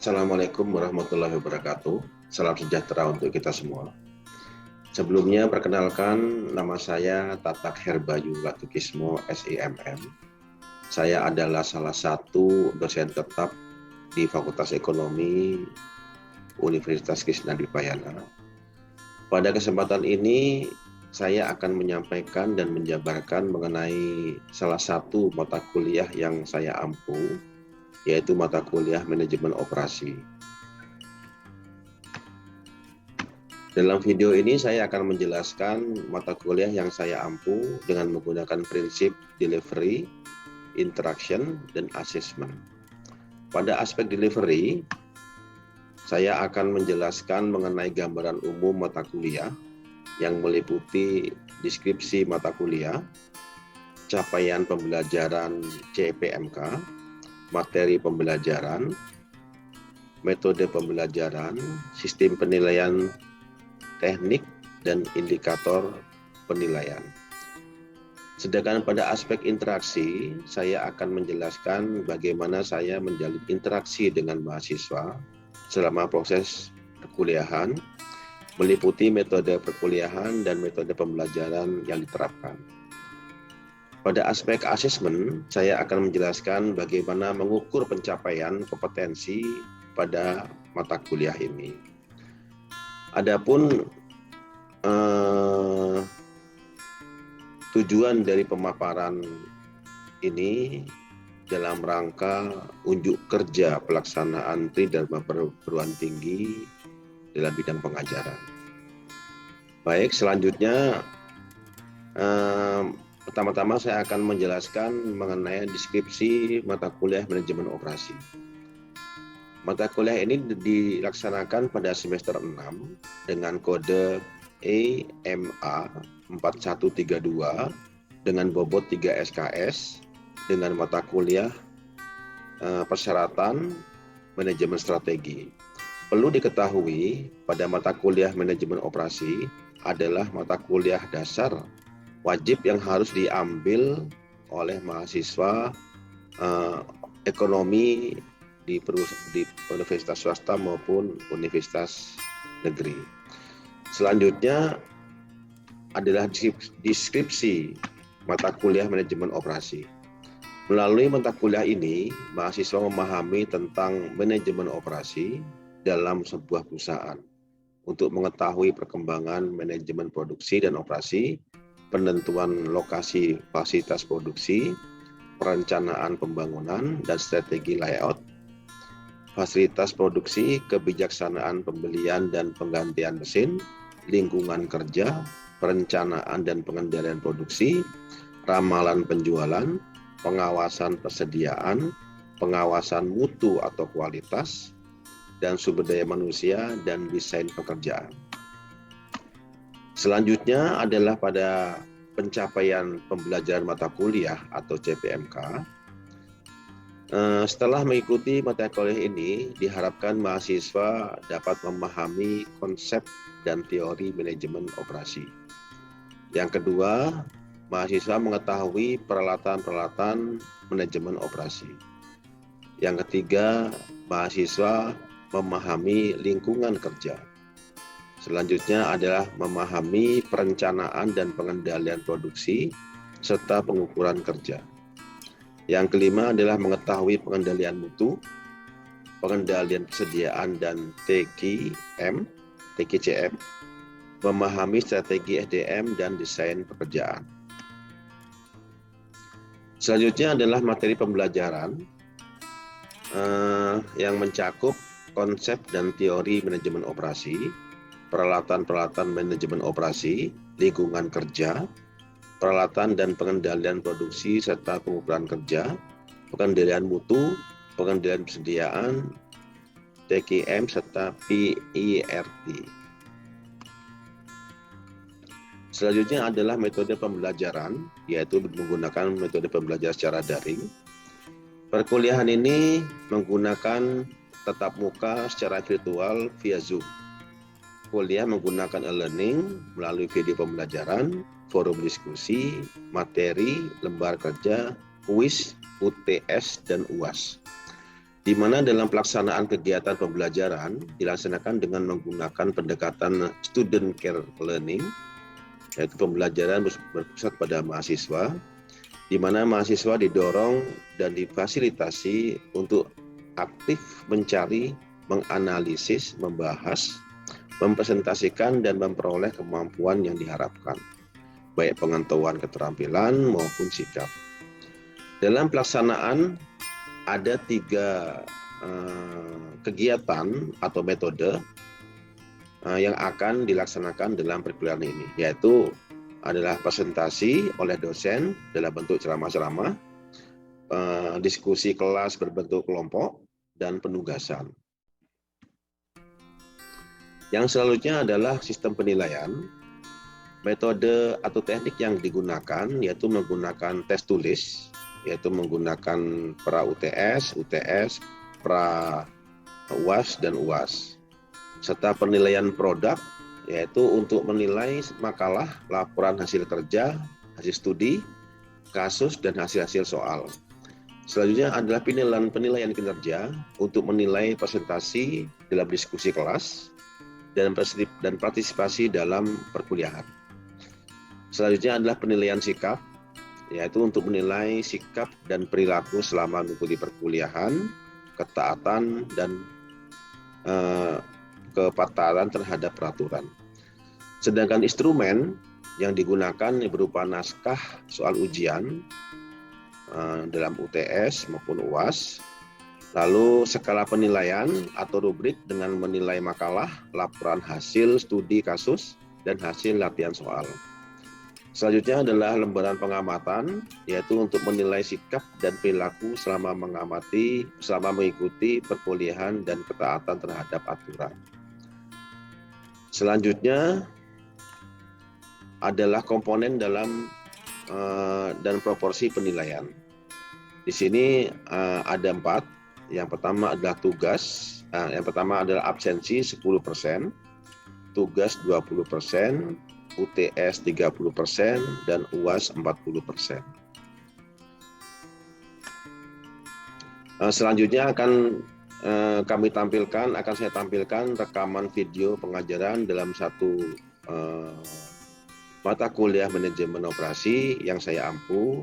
Assalamualaikum warahmatullahi wabarakatuh. Salam sejahtera untuk kita semua. Sebelumnya, perkenalkan nama saya Tatak Herbayu Latukismo, SIMM. Saya adalah salah satu dosen tetap di Fakultas Ekonomi Universitas Krisnadipayana. Pada kesempatan ini, saya akan menyampaikan dan menjabarkan mengenai salah satu mata kuliah yang saya ampu, yaitu mata kuliah Manajemen Operasi. Dalam video ini saya akan menjelaskan mata kuliah yang saya ampu dengan menggunakan prinsip delivery, interaction, dan assessment. Pada aspek delivery, saya akan menjelaskan mengenai gambaran umum mata kuliah yang meliputi deskripsi mata kuliah, capaian pembelajaran CPMK, materi pembelajaran, metode pembelajaran, sistem penilaian teknik, dan indikator penilaian. Sedangkan pada aspek interaksi, saya akan menjelaskan bagaimana saya menjalin interaksi dengan mahasiswa selama proses perkuliahan, meliputi metode perkuliahan dan metode pembelajaran yang diterapkan. Pada aspek asesmen, saya akan menjelaskan bagaimana mengukur pencapaian kompetensi pada mata kuliah ini. Adapun tujuan dari pemaparan ini dalam rangka unjuk kerja pelaksanaan Tridharma Perguruan Tinggi dalam bidang pengajaran. Baik, selanjutnya pertama-tama saya akan menjelaskan mengenai deskripsi mata kuliah Manajemen Operasi. Mata kuliah ini dilaksanakan pada semester 6 dengan kode EMA 4132 dengan bobot 3 SKS dengan mata kuliah persyaratan manajemen strategi. Perlu diketahui pada mata kuliah Manajemen Operasi adalah mata kuliah dasar wajib yang harus diambil oleh mahasiswa ekonomi di universitas swasta maupun universitas negeri. Selanjutnya adalah deskripsi mata kuliah Manajemen Operasi. Melalui mata kuliah ini, mahasiswa memahami tentang manajemen operasi dalam sebuah perusahaan untuk mengetahui perkembangan manajemen produksi dan operasi, penentuan lokasi fasilitas produksi, perencanaan pembangunan dan strategi layout, fasilitas produksi, kebijaksanaan pembelian dan penggantian mesin, lingkungan kerja, perencanaan dan pengendalian produksi, ramalan penjualan, pengawasan persediaan, pengawasan mutu atau kualitas, dan sumber daya manusia dan desain pekerjaan. Selanjutnya adalah pada pencapaian pembelajaran mata kuliah atau CPMK. Setelah mengikuti mata kuliah ini, diharapkan mahasiswa dapat memahami konsep dan teori manajemen operasi. Yang kedua, mahasiswa mengetahui peralatan-peralatan manajemen operasi. Yang ketiga, mahasiswa memahami lingkungan kerja. Selanjutnya adalah memahami perencanaan dan pengendalian produksi serta pengukuran kerja. Yang kelima adalah mengetahui pengendalian mutu, pengendalian persediaan dan TQM, TQCM, memahami strategi SDM dan desain pekerjaan. Selanjutnya adalah materi pembelajaran yang mencakup konsep dan teori manajemen operasi, peralatan-peralatan manajemen operasi, lingkungan kerja, peralatan dan pengendalian produksi serta pengukuran kerja, pengendalian mutu, pengendalian persediaan, TQM serta PIRT. Selanjutnya adalah metode pembelajaran, yaitu menggunakan metode pembelajaran secara daring. Perkuliahan ini menggunakan tatap muka secara virtual via Zoom. Kuliah menggunakan e-learning melalui video pembelajaran, forum diskusi, materi, lembar kerja, kuis, UTS, dan UAS. di mana dalam pelaksanaan kegiatan pembelajaran dilaksanakan dengan menggunakan pendekatan student care learning, yaitu pembelajaran berpusat pada mahasiswa, di mana mahasiswa didorong dan difasilitasi untuk aktif mencari, menganalisis, membahas, mempresentasikan, dan memperoleh kemampuan yang diharapkan, baik pengetahuan, keterampilan, maupun sikap. Dalam pelaksanaan ada 3 kegiatan atau metode yang akan dilaksanakan dalam perkuliahan ini, yaitu adalah presentasi oleh dosen dalam bentuk ceramah-ceramah, diskusi kelas berbentuk kelompok, dan penugasan. Yang selanjutnya adalah sistem penilaian. Metode atau teknik yang digunakan yaitu menggunakan tes tulis, yaitu menggunakan pra UTS, UTS, pra UAS, dan UAS. Serta penilaian produk, yaitu untuk menilai makalah, laporan hasil kerja, hasil studi, kasus, dan hasil-hasil soal. Selanjutnya adalah penilaian kinerja untuk menilai presentasi dalam diskusi kelas dan partisipasi dalam perkuliahan. Selanjutnya adalah penilaian sikap, yaitu untuk menilai sikap dan perilaku selama mengikuti perkuliahan, ketaatan, dan kepatuhan terhadap peraturan. Sedangkan instrumen yang digunakan berupa naskah soal ujian dalam UTS maupun UAS, lalu skala penilaian atau rubrik dengan menilai makalah, laporan hasil studi kasus, dan hasil latihan soal. Selanjutnya adalah lembaran pengamatan, yaitu untuk menilai sikap dan perilaku selama mengikuti perkuliahan dan ketaatan terhadap aturan. Selanjutnya adalah komponen dalam dan proporsi penilaian. Di sini ada 4. Yang pertama adalah tugas. Yang pertama adalah absensi 10%, tugas 20%, UTS 30%, dan UAS 40%. Selanjutnya akan saya tampilkan rekaman video pengajaran dalam satu mata kuliah manajemen operasi yang saya ampu.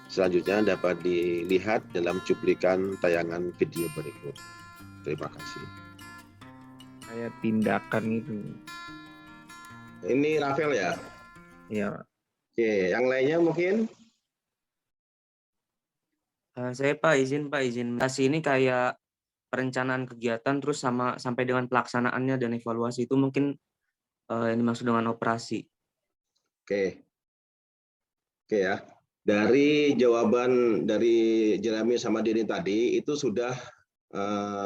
Selanjutnya dapat dilihat dalam cuplikan tayangan video berikut. Terima kasih. Kayak tindakan itu. Ini Rafael ya? Iya. Oke, yang lainnya mungkin? Saya Pak izin. Kasih ini kayak perencanaan kegiatan terus sampai dengan pelaksanaannya dan evaluasi itu mungkin yang dimaksud dengan operasi. Oke ya. Dari jawaban dari Jeremy sama Denny tadi itu sudah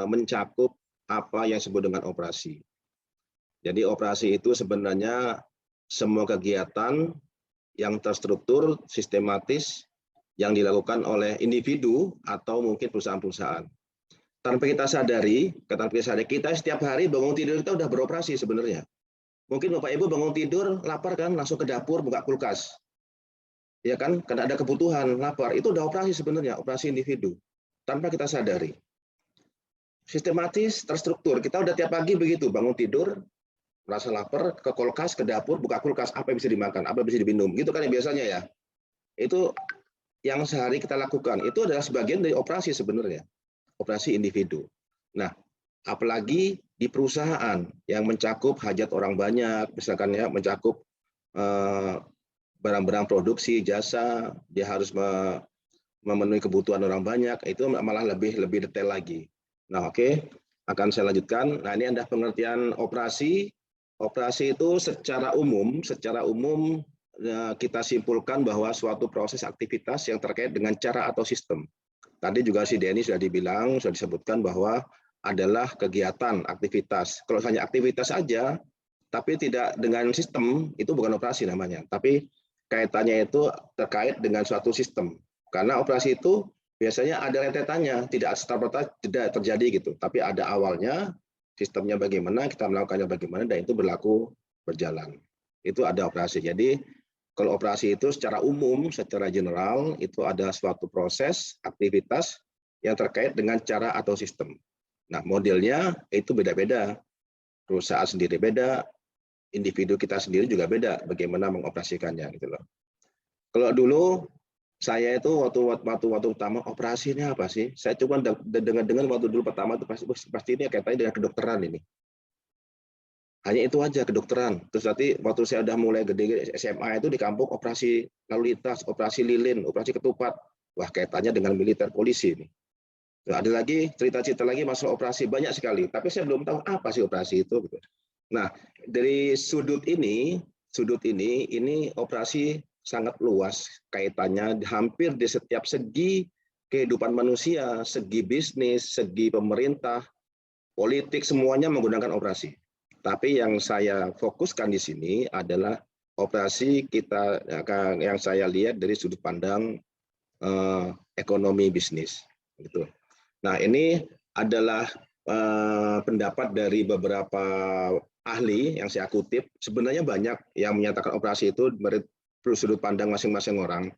mencakup apa yang disebut dengan operasi. Jadi operasi itu sebenarnya semua kegiatan yang terstruktur, sistematis, yang dilakukan oleh individu atau mungkin perusahaan-perusahaan. Tanpa kita sadari, kita setiap hari bangun tidur kita udah beroperasi sebenarnya. Mungkin Bapak Ibu bangun tidur, lapar kan, langsung ke dapur, buka kulkas. Ya kan, karena ada kebutuhan, lapar. Itu udah operasi sebenarnya, operasi individu. Tanpa kita sadari. Sistematis, terstruktur. Kita udah tiap pagi begitu, bangun tidur, merasa lapar, ke kulkas, ke dapur, buka kulkas, apa yang bisa dimakan, apa yang bisa diminum, gitu kan ya biasanya ya. Itu yang sehari kita lakukan, itu adalah sebagian dari operasi sebenarnya, operasi individu. Nah, apalagi di perusahaan yang mencakup hajat orang banyak, misalkan ya, mencakup barang-barang produksi, jasa, dia harus memenuhi kebutuhan orang banyak, itu malah lebih detail lagi. Nah, oke, akan saya lanjutkan. Nah, ini ada pengertian operasi. Operasi itu secara umum kita simpulkan bahwa suatu proses aktivitas yang terkait dengan cara atau sistem. Tadi juga si Denny sudah disebutkan bahwa adalah kegiatan, aktivitas. Kalau hanya aktivitas saja, tapi tidak dengan sistem, itu bukan operasi namanya. Tapi kaitannya itu terkait dengan suatu sistem. Karena operasi itu biasanya ada rentetannya, tidak serta-merta tidak terjadi gitu. Tapi ada awalnya, sistemnya bagaimana, kita melakukannya bagaimana, dan itu berlaku berjalan. Itu ada operasi. Jadi kalau operasi itu secara umum, secara general, itu ada suatu proses, aktivitas yang terkait dengan cara atau sistem. Nah, modelnya itu beda-beda. Perusahaan sendiri beda, individu kita sendiri juga beda bagaimana mengoperasikannya gitu loh. Kalau dulu saya itu waktu pertama operasi ini apa sih? Saya cuma dengar waktu dulu pertama itu pasti ini kaitannya dengan kedokteran ini. Hanya itu aja kedokteran. Terus nanti waktu saya udah mulai gede SMA itu di kampung operasi lalu lintas, operasi lilin, operasi ketupat. Wah, kaitannya dengan militer polisi ini. Nah, ada lagi cerita-cerita lagi masalah operasi banyak sekali. Tapi saya belum tahu apa sih operasi itu. Nah, dari sudut ini operasi sangat luas kaitannya hampir di setiap segi kehidupan manusia, segi bisnis, segi pemerintah, politik, semuanya menggunakan operasi. Tapi yang saya fokuskan di sini adalah operasi kita yang saya lihat dari sudut pandang ekonomi bisnis. Gitu. Nah, ini adalah pendapat dari beberapa ahli yang saya kutip. Sebenarnya banyak yang menyatakan operasi itu menurut sudut pandang masing-masing orang.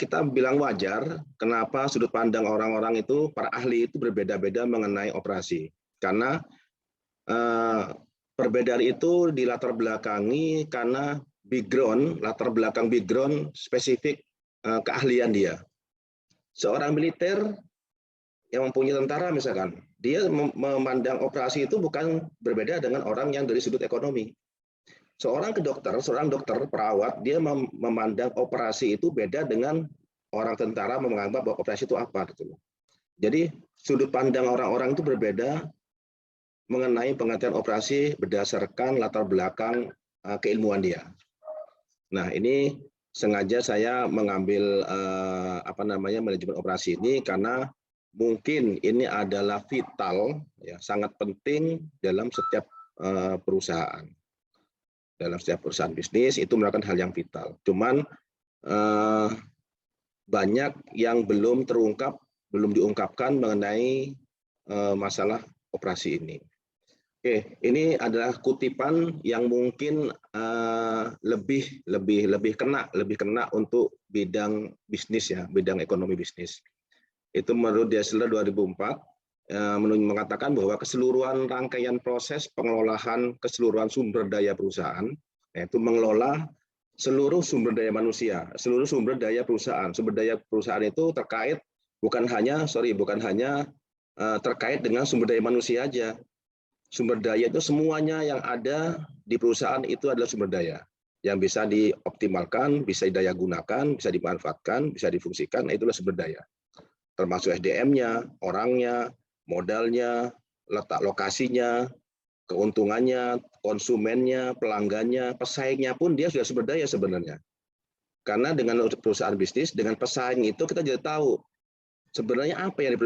Kita bilang wajar, kenapa sudut pandang orang-orang itu, para ahli itu berbeda-beda mengenai operasi. Karena perbedaan itu dilatar belakangi karena latar belakang background spesifik keahlian dia. Seorang militer yang mempunyai tentara misalkan, dia memandang operasi itu bukan berbeda dengan orang yang dari sudut ekonomi. Seorang dokter, perawat, dia memandang operasi itu beda dengan orang tentara menganggap bahwa operasi itu apa gitu. Jadi sudut pandang orang-orang itu berbeda mengenai pengertian operasi berdasarkan latar belakang keilmuan dia. Nah, ini sengaja saya mengambil manajemen operasi ini karena mungkin ini adalah vital, ya, sangat penting dalam setiap perusahaan. Dalam setiap perusahaan bisnis itu merupakan hal yang vital. Cuman banyak yang belum diungkapkan mengenai masalah operasi ini. Oke, ini adalah kutipan yang mungkin lebih kena untuk bidang bisnis ya, bidang ekonomi bisnis. Itu menurut Dassler 2004 mengatakan bahwa keseluruhan rangkaian proses pengelolaan keseluruhan sumber daya perusahaan, yaitu mengelola seluruh sumber daya manusia, seluruh sumber daya perusahaan. Sumber daya perusahaan itu terkait bukan hanya terkait dengan sumber daya manusia aja. Sumber daya itu semuanya yang ada di perusahaan itu adalah sumber daya yang bisa dioptimalkan, bisa didaya gunakan, bisa dimanfaatkan, bisa difungsikan, itulah sumber daya. Termasuk SDM-nya, orangnya, modalnya, letak lokasinya, keuntungannya, konsumennya, pelanggannya, pesaingnya pun dia sudah sumber daya sebenarnya. Karena dengan perusahaan bisnis, dengan pesaing itu kita jadi tahu sebenarnya apa yang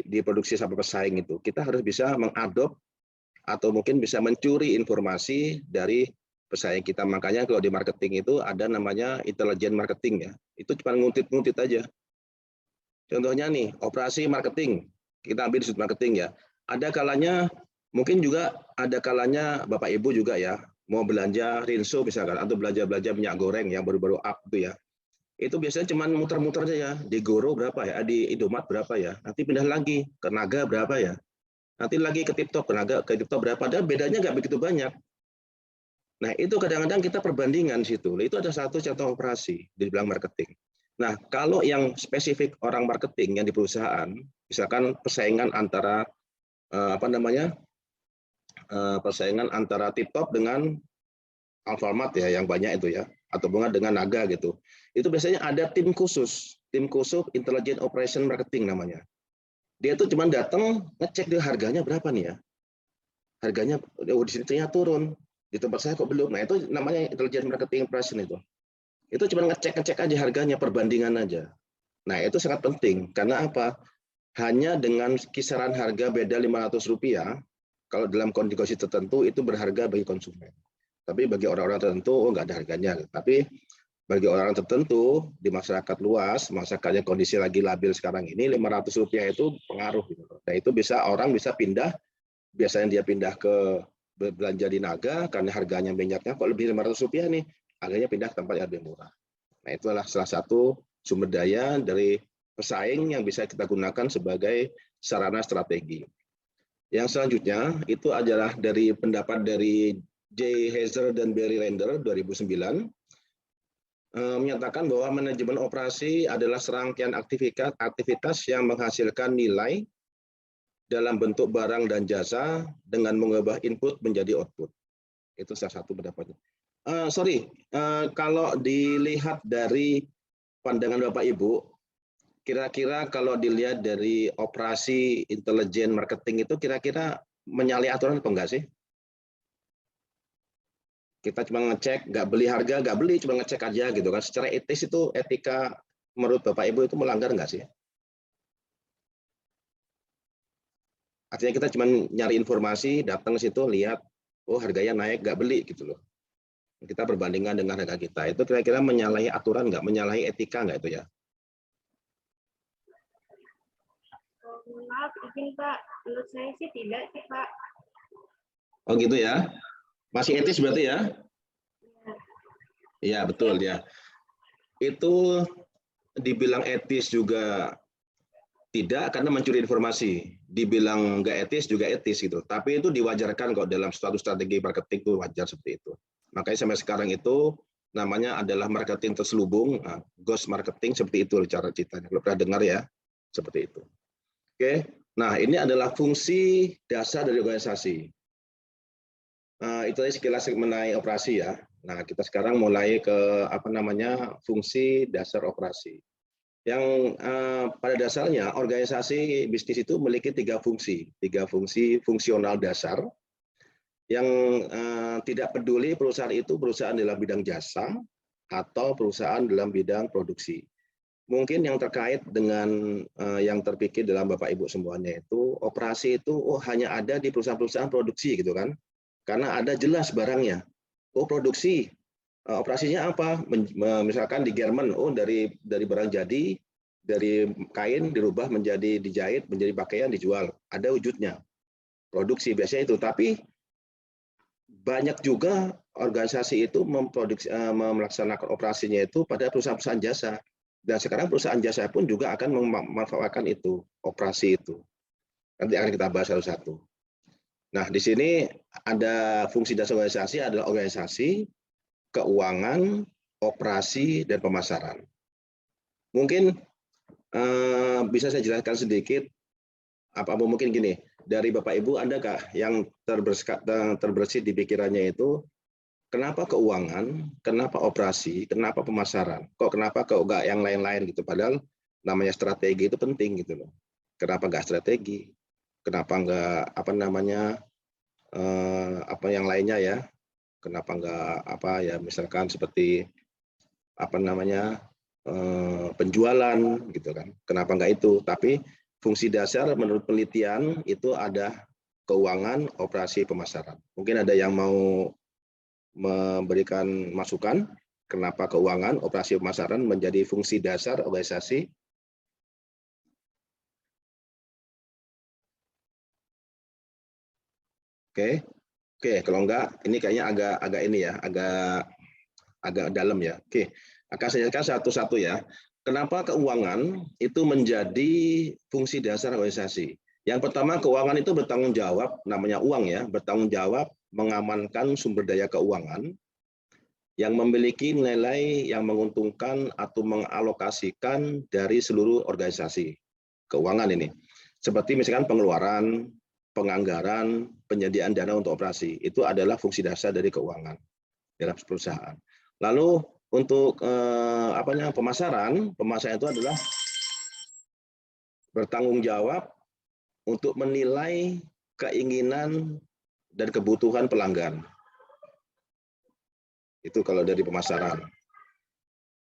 diproduksi sama pesaing itu. Kita harus bisa mengadop atau mungkin bisa mencuri informasi dari pesaing kita. Makanya kalau di marketing itu ada namanya intelligent marketing ya. Itu cuma nguntit-nguntit aja. Contohnya nih, operasi marketing. Kita ambil di sudut marketing ya. Ada kalanya, mungkin juga ada kalanya Bapak Ibu juga ya, mau belanja rinso misalkan, atau belanja minyak goreng yang baru-baru up itu ya. Itu biasanya cuma muter-muter aja ya, di Goro berapa ya, di Indomaret berapa ya, nanti pindah lagi ke Naga berapa ya, nanti lagi ke TikTok, ke TikTok berapa, dan bedanya nggak begitu banyak. Nah, itu kadang-kadang kita perbandingan di situ. Itu ada satu contoh operasi di bilang marketing. Nah, kalau yang spesifik orang marketing yang di perusahaan, misalkan persaingan antara persaingan antara TikTok dengan Alfamart ya, yang banyak itu ya, atau dengan Naga gitu. Itu biasanya ada tim khusus Intelligent Operation Marketing namanya. Dia tuh cuma datang ngecek dia harganya berapa nih ya. Harganya di sini ternyata turun, di tempat saya kok belum. Nah, itu namanya Intelligent Marketing Operation itu. Itu cuma ngecek aja harganya, perbandingan aja. Nah, itu sangat penting karena apa? Hanya dengan kisaran harga beda Rp500, kalau dalam kondisi tertentu itu berharga bagi konsumen. Tapi bagi orang-orang tertentu nggak ada harganya. Tapi bagi orang tertentu di masyarakat luas, masyarakat yang kondisi lagi labil sekarang ini, Rp500 itu pengaruh. Gitu. Nah, itu orang bisa pindah, biasanya dia pindah ke belanja di Naga karena harganya minyaknya kok lebih Rp500 nih, harganya pindah ke tempat yang lebih murah. Nah, itulah salah satu sumber daya dari pesaing yang bisa kita gunakan sebagai sarana strategi. Yang selanjutnya itu adalah dari pendapat dari J. Hazer dan Barry Render 2009, menyatakan bahwa manajemen operasi adalah serangkaian aktivitas yang menghasilkan nilai dalam bentuk barang dan jasa dengan mengubah input menjadi output. Itu salah satu pendapatnya. Kalau dilihat dari pandangan Bapak Ibu, kira-kira kalau dilihat dari operasi intelijen marketing itu kira-kira menyalahi aturan apa enggak sih? Kita cuma ngecek, nggak beli harga, nggak beli, cuma ngecek aja gitu kan. Secara etis itu, etika menurut Bapak Ibu itu melanggar nggak sih? Artinya kita cuma nyari informasi, datang ke situ, lihat, oh harganya naik, nggak beli gitu loh. Kita perbandingan dengan harga kita. Itu kira-kira menyalahi aturan nggak? Menyalahi etika nggak itu ya? Maaf, izin Pak. Menurut saya sih tidak sih Pak. Oh gitu ya? Masih etis berarti ya? Iya betul ya. Itu dibilang etis juga tidak karena mencuri informasi. Dibilang nggak etis juga etis gitu. Tapi itu diwajarkan kok dalam suatu strategi marketing itu wajar seperti itu. Makanya sampai sekarang itu namanya adalah marketing terselubung, ghost marketing seperti itu cara ceritanya. Kalau pernah dengar ya, seperti itu. Oke, nah ini adalah fungsi dasar dari organisasi. Itu tadi sekilas mengenai operasi ya. Nah, kita sekarang mulai ke fungsi dasar operasi. Yang pada dasarnya organisasi bisnis itu memiliki tiga fungsi fungsional dasar yang tidak peduli perusahaan itu perusahaan dalam bidang jasa atau perusahaan dalam bidang produksi. Mungkin yang terkait dengan yang terpikir dalam Bapak Ibu semuanya itu operasi itu hanya ada di perusahaan-perusahaan produksi gitu kan. Karena ada jelas barangnya. Oh produksi, operasinya apa? Misalkan di Jerman, dari barang jadi, dari kain dirubah menjadi dijahit, menjadi pakaian dijual. Ada wujudnya. Produksi biasanya itu. Tapi banyak juga organisasi itu melaksanakan operasinya itu pada perusahaan-perusahaan jasa. Dan sekarang perusahaan jasa pun juga akan memanfaatkan itu, operasi itu. Nanti akan kita bahas satu-satu. Nah, di sini ada fungsi dasar organisasi adalah organisasi, keuangan, operasi, dan pemasaran. Mungkin bisa saya jelaskan sedikit, mungkin gini, dari Bapak Ibu ada nggak yang terbersih di pikirannya itu, kenapa keuangan, kenapa operasi, kenapa pemasaran, kenapa nggak yang lain-lain gitu, padahal namanya strategi itu penting gitu loh. Kenapa nggak strategi? Kenapa nggak yang lainnya ya? Kenapa nggak misalkan seperti penjualan gitu kan? Kenapa nggak itu? Tapi fungsi dasar menurut penelitian itu ada keuangan, operasi, pemasaran. Mungkin ada yang mau memberikan masukan kenapa keuangan, operasi, pemasaran menjadi fungsi dasar organisasi. Oke, kalau enggak, ini kayaknya agak dalam ya. Oke, akan saya jelaskan satu-satu ya. Kenapa keuangan itu menjadi fungsi dasar organisasi? Yang pertama, keuangan itu bertanggung jawab, namanya uang ya, bertanggung jawab mengamankan sumber daya keuangan yang memiliki nilai yang menguntungkan atau mengalokasikan dari seluruh organisasi keuangan ini. Seperti misalkan pengeluaran, penganggaran, penyediaan dana untuk operasi, itu adalah fungsi dasar dari keuangan dalam perusahaan. Lalu untuk pemasaran itu adalah bertanggung jawab untuk menilai keinginan dan kebutuhan pelanggan. Itu kalau dari pemasaran.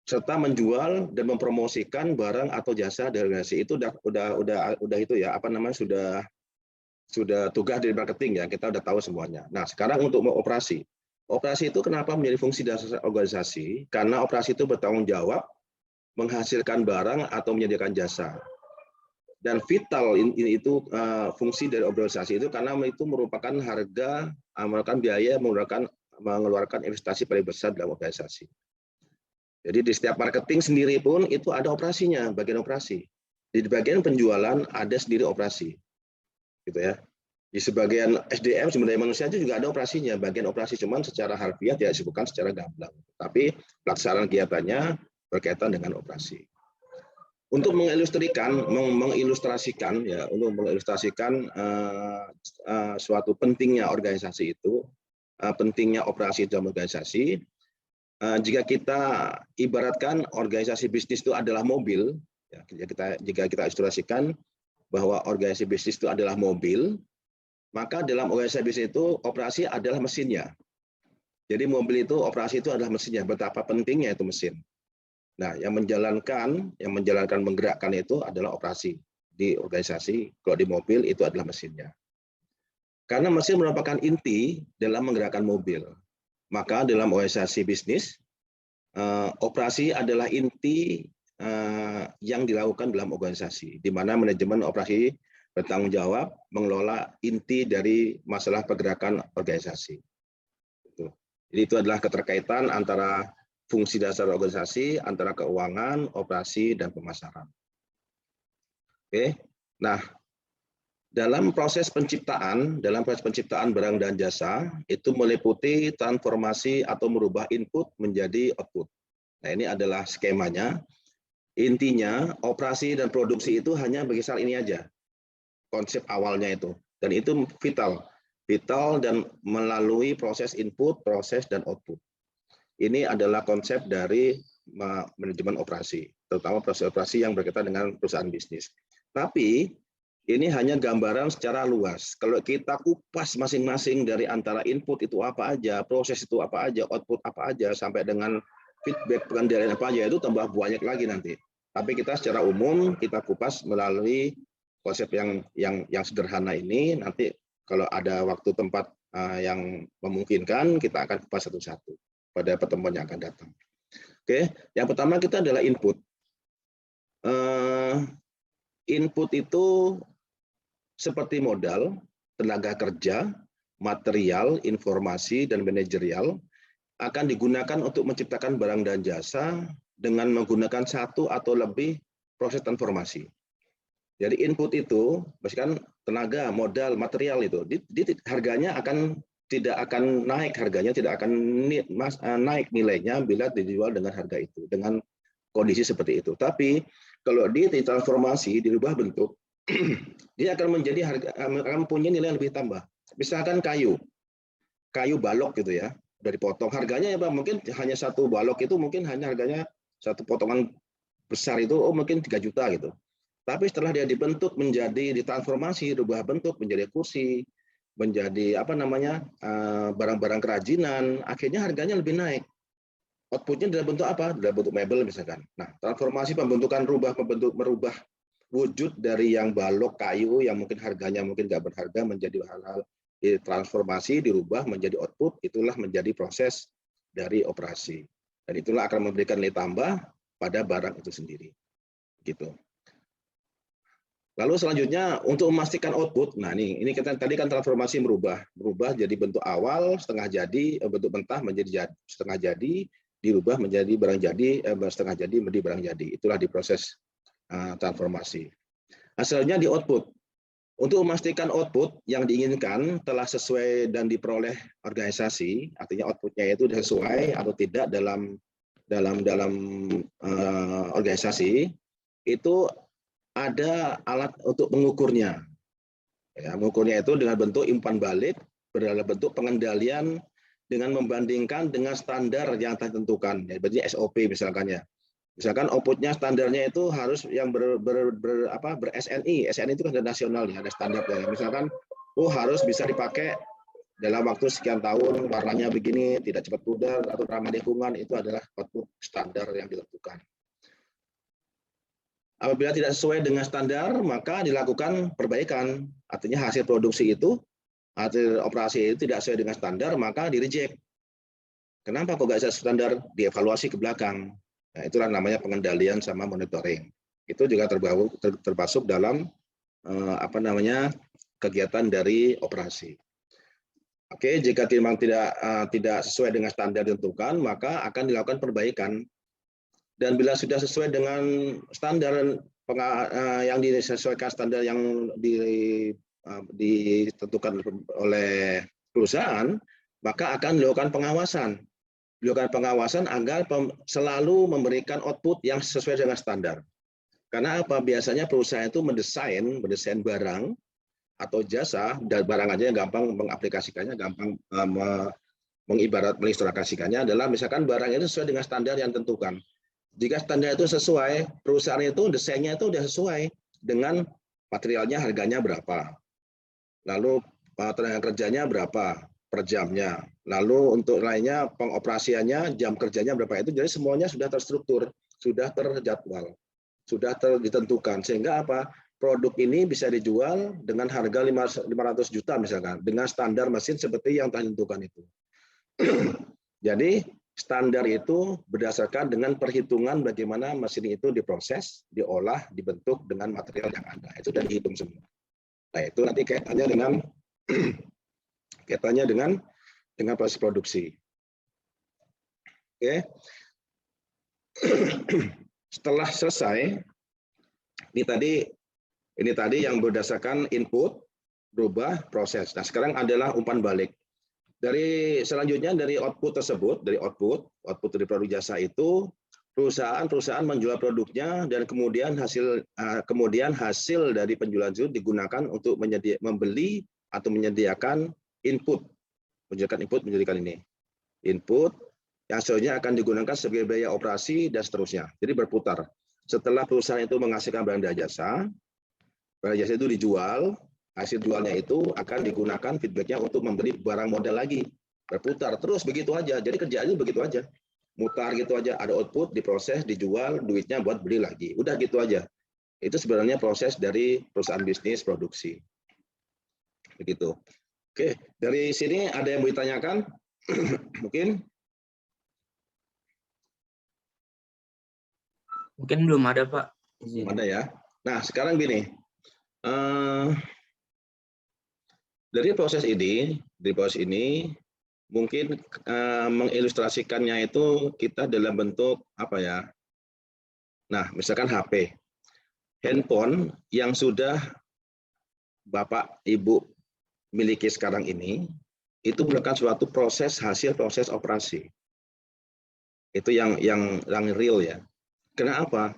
Serta menjual dan mempromosikan barang atau jasa dari organisasi itu udah itu ya sudah tugas dari marketing ya, kita udah tahu semuanya. Nah, sekarang untuk operasi. Operasi itu kenapa menjadi fungsi dasar organisasi? Karena operasi itu bertanggung jawab menghasilkan barang atau menyediakan jasa. Dan vital itu fungsi dari organisasi itu karena itu merupakan harga, merupakan biaya, mengeluarkan investasi paling besar dalam organisasi. Jadi di setiap marketing sendiri pun itu ada operasinya, bagian operasi. Di bagian penjualan ada sendiri operasi, gitu ya. Di sebagian SDM sumber daya manusia itu juga ada operasinya, bagian operasi, cuman secara harfiah tidak disebutkan secara gamblang. Tapi pelaksanaan kegiatannya berkaitan dengan operasi. Untuk mengilustrasikan suatu pentingnya organisasi itu, pentingnya operasi dalam organisasi. Jika kita ibaratkan organisasi bisnis itu adalah mobil, ya, jika kita ilustrasikan bahwa organisasi bisnis itu adalah mobil, maka dalam organisasi bisnis itu operasi adalah mesinnya. Jadi mobil itu operasi itu adalah mesinnya. Betapa pentingnya itu mesin. Nah, yang menjalankan menggerakkan itu adalah operasi di organisasi. Kalau di mobil itu adalah mesinnya. Karena mesin merupakan inti dalam menggerakkan mobil. Maka dalam organisasi bisnis, operasi adalah inti yang dilakukan dalam organisasi, di mana manajemen operasi bertanggung jawab mengelola inti dari masalah pergerakan organisasi. Jadi itu adalah keterkaitan antara fungsi dasar organisasi, antara keuangan, operasi, dan pemasaran. Oke, nah dalam proses penciptaan barang dan jasa itu meliputi transformasi atau merubah input menjadi output. Nah, ini adalah skemanya. Intinya operasi dan produksi itu hanya berkisar ini aja, konsep awalnya itu, dan itu vital dan melalui proses input, proses, dan output. Ini adalah konsep dari manajemen operasi, terutama proses operasi yang berkaitan dengan perusahaan bisnis. Tapi ini hanya gambaran secara luas. Kalau kita kupas masing-masing dari antara input itu apa aja, proses itu apa aja, output apa aja, sampai dengan feedback pengendalian apa aja, itu tambah banyak lagi nanti. Tapi kita secara umum kita kupas melalui konsep yang sederhana ini. Nanti kalau ada waktu tempat yang memungkinkan, kita akan kupas satu-satu pada pertemuan yang akan datang. Oke, yang pertama kita adalah input. Input itu seperti modal, tenaga kerja, material, informasi, dan manajerial akan digunakan untuk menciptakan barang dan jasa dengan menggunakan satu atau lebih proses transformasi. Jadi input itu, misalkan tenaga, modal, material itu, harganya tidak akan naik harganya, tidak akan naik nilainya bila dijual dengan harga itu, dengan kondisi seperti itu. Tapi kalau dia ditransformasi, dirubah bentuk, dia akan mempunyai nilai yang lebih tambah. Misalkan kayu balok gitu ya, udah dipotong, harganya ya Bang, mungkin hanya satu balok itu mungkin hanya harganya satu potongan besar itu mungkin 3 juta gitu. Tapi setelah dia dibentuk menjadi ditransformasi, dirubah bentuk menjadi kursi, menjadi barang-barang kerajinan, akhirnya harganya lebih naik. Outputnya dalam bentuk apa? Dalam bentuk mebel misalkan. Nah, transformasi pembentukan merubah wujud dari yang balok kayu yang mungkin harganya mungkin nggak berharga menjadi hal-hal ditransformasi, dirubah menjadi output, itulah menjadi proses dari operasi. Dan itulah akan memberikan nilai tambah pada barang itu sendiri. Gitu. Lalu selanjutnya untuk memastikan output, nah ini kita tadi kan transformasi merubah jadi bentuk awal setengah jadi, bentuk mentah menjadi setengah jadi, dirubah menjadi barang jadi, setengah jadi menjadi barang jadi. Itulah di proses transformasi. Nah, selanjutnya di output. Untuk memastikan output yang diinginkan telah sesuai dan diperoleh organisasi, artinya outputnya itu sesuai atau tidak dalam organisasi, itu ada alat untuk mengukurnya. Ya, mengukurnya itu dengan bentuk umpan balik, dalam bentuk pengendalian dengan membandingkan dengan standar yang ditentukan. Ya, berarti SOP misalkan ya. Misalkan outputnya standarnya itu harus yang ber-SNI. SNI itu kan nasional ya, ada standarnya. Misalkan harus bisa dipakai dalam waktu sekian tahun, warnanya begini, tidak cepat pudar atau ramah lingkungan, itu adalah output standar yang ditentukan. Apabila tidak sesuai dengan standar, maka dilakukan perbaikan. Artinya hasil produksi itu, hasil operasi itu tidak sesuai dengan standar, maka di-reject. Kenapa kok nggak sesuai standar? Dievaluasi ke belakang. Nah, itulah namanya pengendalian sama monitoring. Itu juga termasuk dalam kegiatan dari operasi. Oke, jika memang tidak sesuai dengan standar ditentukan, maka akan dilakukan perbaikan. Dan bila sudah sesuai dengan standar yang disesuaikan standar yang ditentukan oleh perusahaan, maka akan dilakukan pengawasan. Dilakukan pengawasan agar selalu memberikan output yang sesuai dengan standar. Karena apa? Biasanya perusahaan itu mendesain barang atau jasa, dan barang aja yang gampang mengaplikasikannya, gampang mengilustrasikannya adalah misalkan barang itu sesuai dengan standar yang tentukan. Jika standar itu sesuai, perusahaan itu desainnya itu sudah sesuai dengan materialnya, harganya berapa, lalu tenaga kerjanya berapa per jamnya, lalu untuk lainnya pengoperasiannya, jam kerjanya berapa, itu jadi semuanya sudah terstruktur, sudah terjadwal, sudah ditentukan, sehingga apa? Produk ini bisa dijual dengan harga 500 juta misalkan, dengan standar mesin seperti yang telah ditentukan itu. Jadi standar itu berdasarkan dengan perhitungan bagaimana mesin itu diproses, diolah, dibentuk dengan material yang ada. Itu sudah dihitung semua. Nah, itu nanti kaitannya dengan proses produksi. Oke. Setelah selesai, ini tadi yang berdasarkan input, berubah, proses. Nah, sekarang adalah umpan balik. Selanjutnya dari output tersebut, dari output dari produk jasa itu, perusahaan menjual produknya, dan kemudian hasil dari penjualan itu digunakan untuk membeli atau menyediakan input, menjadikan ini input yang selanjutnya akan digunakan sebagai biaya operasi dan seterusnya. Jadi berputar. Setelah perusahaan itu menghasilkan barang dan jasa itu dijual. Hasil jualnya itu akan digunakan feedbacknya untuk membeli barang modal lagi, berputar terus begitu aja. Jadi kerjaannya begitu aja, mutar gitu aja. Ada output, diproses, dijual, duitnya buat beli lagi. Udah gitu aja. Itu sebenarnya proses dari perusahaan bisnis produksi. Begitu. Oke, dari sini ada yang mau ditanyakan? Mungkin belum ada, Pak. Belum ada ya. Nah, sekarang gini. Dari proses ini mungkin mengilustrasikannya itu kita dalam bentuk apa ya? Nah, misalkan HP, handphone yang sudah Bapak Ibu miliki sekarang ini, itu merupakan suatu hasil proses operasi. Itu yang real ya. Kenapa?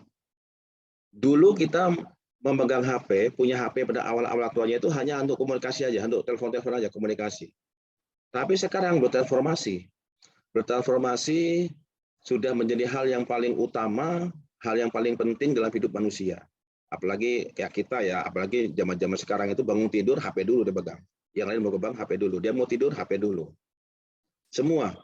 Dulu kita memegang HP, punya HP pada awal-awal aktualnya itu hanya untuk komunikasi aja, untuk telepon-telepon aja, komunikasi. Tapi sekarang bertransformasi sudah menjadi hal yang paling utama, hal yang paling penting dalam hidup manusia. Apalagi kayak kita ya, apalagi zaman-zaman sekarang itu bangun tidur HP dulu dia pegang. Yang lain mau ke bank HP dulu, dia mau tidur HP dulu. Semua